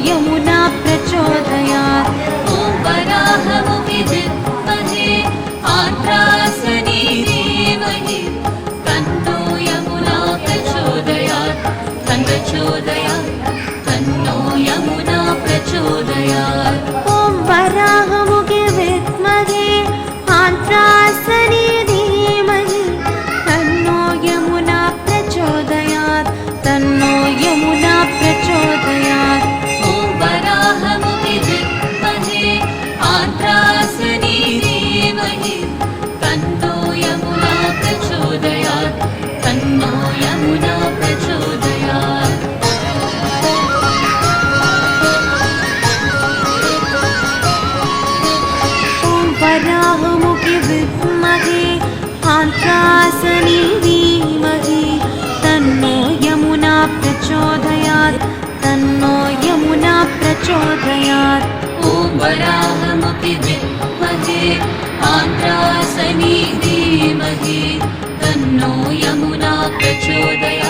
यमुना प्रचोदयात्। ॐ वराहमुखि विद्महे आन्द्रासनी धीमहि तन्नो यमुना प्रचोदयात्। तन्नो यमुना प्रचोदयात्। ॐ वराहमुखे विद्महे आन्द्रासनी धीमहि तन्नो यमुना प्रचोदयात्। तन्नो यमुना प्रचोदयात्। ॐ वराहमुखि विद्महे आन्द्रासनी धीमहि तन्नो यमुना प्रचोदयात्। तन्नो यमुना प्रचोदयात्। वराहमुखि विद्महे आन्द्रासनी धीमहि तन्नो यमुना प्रचोदयात्। तन्नो यमुना प्रचोदयात्। ॐ वराहमुखि विद्महे आन्द्रासनी धीमहि तन्नो यमुना प्रचोदयात्।